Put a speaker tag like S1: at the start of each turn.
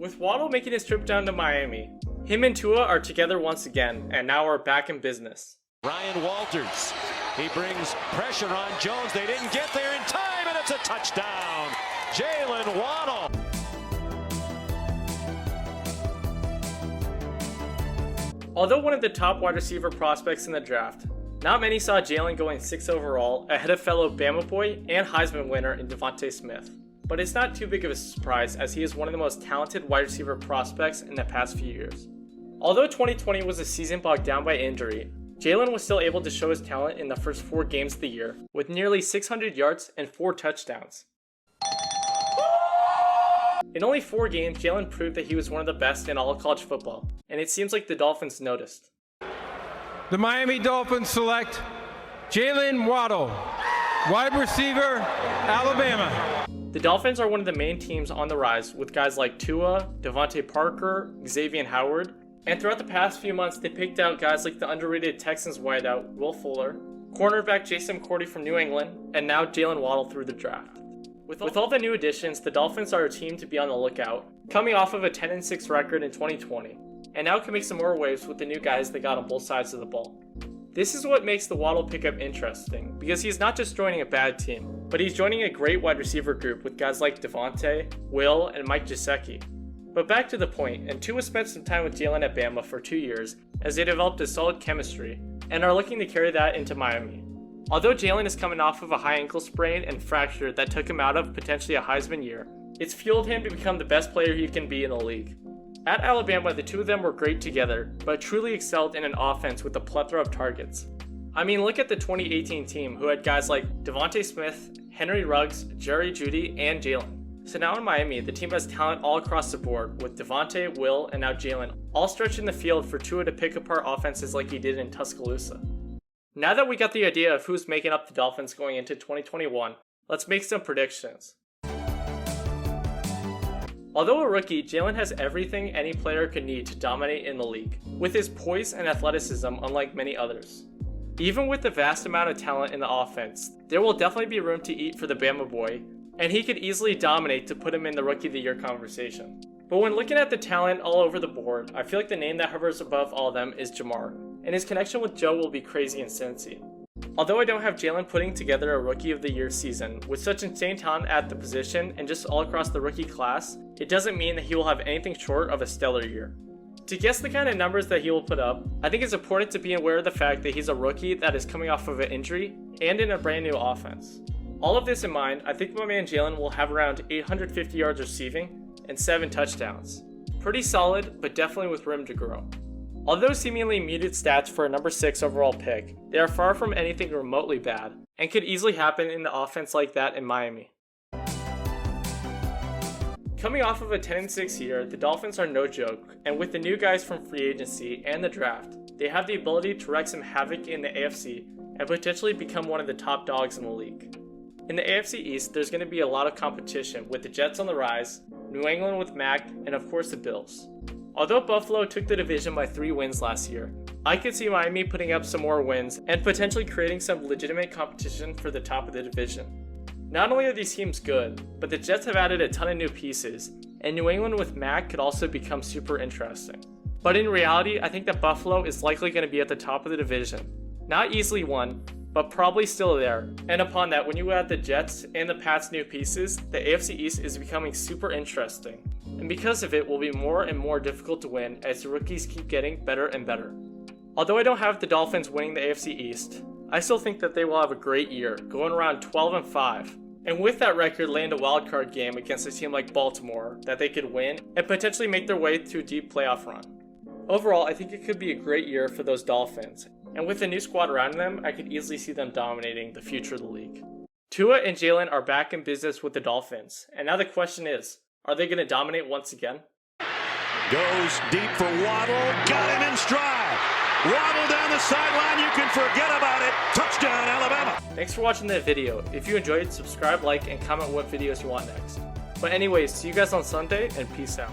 S1: With Waddle making his trip down to Miami, him and Tua are together once again and now are back in business.
S2: Ryan Walters, he brings pressure on Jones. They didn't get there in time, and it's a touchdown. Jaylen Waddle.
S1: Although one of the top wide receiver prospects in the draft, not many saw Jaylen going 6th overall ahead of fellow Bama boy and Heisman winner in Devontae Smith. But it's not too big of a surprise as he is one of the most talented wide receiver prospects in the past few years. Although 2020 was a season bogged down by injury, Jaylen was still able to show his talent in the first 4 games of the year with nearly 600 yards and 4 touchdowns. In only 4 games, Jaylen proved that he was one of the best in all of college football, and it seems like the Dolphins noticed.
S3: The Miami Dolphins select Jaylen Waddle, wide receiver, Alabama.
S1: The Dolphins are one of the main teams on the rise with guys like Tua, Devontae Parker, Xavier Howard, and throughout the past few months they picked out guys like the underrated Texans wideout Will Fuller, cornerback Jason McCourty from New England, and now Jaylen Waddle through the draft. With all the new additions, the Dolphins are a team to be on the lookout, coming off of a 10-6 record in 2020, and now can make some more waves with the new guys they got on both sides of the ball. This is what makes the Waddle pickup interesting, because he's not just joining a bad team, but he's joining a great wide receiver group with guys like Devontae, Will, and Mike Gesicki. But back to the point, and Tua spent some time with Jaylen at Bama for 2 years as they developed a solid chemistry, and are looking to carry that into Miami. Although Jaylen is coming off of a high ankle sprain and fracture that took him out of potentially a Heisman year, it's fueled him to become the best player he can be in the league. At Alabama, the two of them were great together, but truly excelled in an offense with a plethora of targets. I mean, look at the 2018 team who had guys like Devontae Smith, Henry Ruggs, Jerry Jeudy, and Jaylen. So now in Miami, the team has talent all across the board with Devontae, Will, and now Jaylen, all stretching the field for Tua to pick apart offenses like he did in Tuscaloosa. Now that we got the idea of who's making up the Dolphins going into 2021, let's make some predictions. Although a rookie, Jaylen has everything any player could need to dominate in the league, with his poise and athleticism unlike many others. Even with the vast amount of talent in the offense, there will definitely be room to eat for the Bama boy, and he could easily dominate to put him in the Rookie of the Year conversation. But when looking at the talent all over the board, I feel like the name that hovers above all of them is Jamar, and his connection with Joe will be crazy in Cincy. Although I don't have Jaylen putting together a Rookie of the Year season with such insane talent at the position and just all across the rookie class, it doesn't mean that he will have anything short of a stellar year. To guess the kind of numbers that he will put up, I think it's important to be aware of the fact that he's a rookie that is coming off of an injury and in a brand new offense. All of this in mind, I think my man Jaylen will have around 850 yards receiving and 7 touchdowns. Pretty solid, but definitely with room to grow. Although seemingly muted stats for a number 6 overall pick, they are far from anything remotely bad, and could easily happen in an offense like that in Miami. Coming off of a 10-6 year, the Dolphins are no joke, and with the new guys from free agency and the draft, they have the ability to wreak some havoc in the AFC and potentially become one of the top dogs in the league. In the AFC East, there's going to be a lot of competition with the Jets on the rise, New England with Mac, and of course the Bills. Although Buffalo took the division by 3 wins last year, I could see Miami putting up some more wins and potentially creating some legitimate competition for the top of the division. Not only are these teams good, but the Jets have added a ton of new pieces, and New England with Mac could also become super interesting. But in reality, I think that Buffalo is likely going to be at the top of the division. Not easily won, but probably still there. And upon that, when you add the Jets and the Pats' new pieces, the AFC East is becoming super interesting. And because of it, will be more and more difficult to win as the rookies keep getting better and better. Although I don't have the Dolphins winning the AFC East, I still think that they will have a great year, going around 12-5. And with that record, land a wildcard game against a team like Baltimore that they could win and potentially make their way to a deep playoff run. Overall, I think it could be a great year for those Dolphins, and with the new squad around them, I could easily see them dominating the future of the league. Tua and Jaylen are back in business with the Dolphins, and now the question is, are they going to dominate once again?
S2: Goes deep for Waddle, got him in stride. Waddle down the sideline, you can forget about it. Touchdown, Alabama.
S1: Thanks for watching the video. If you enjoyed, subscribe, like, and comment what videos you want next. But anyways, see you guys on Sunday, and peace out.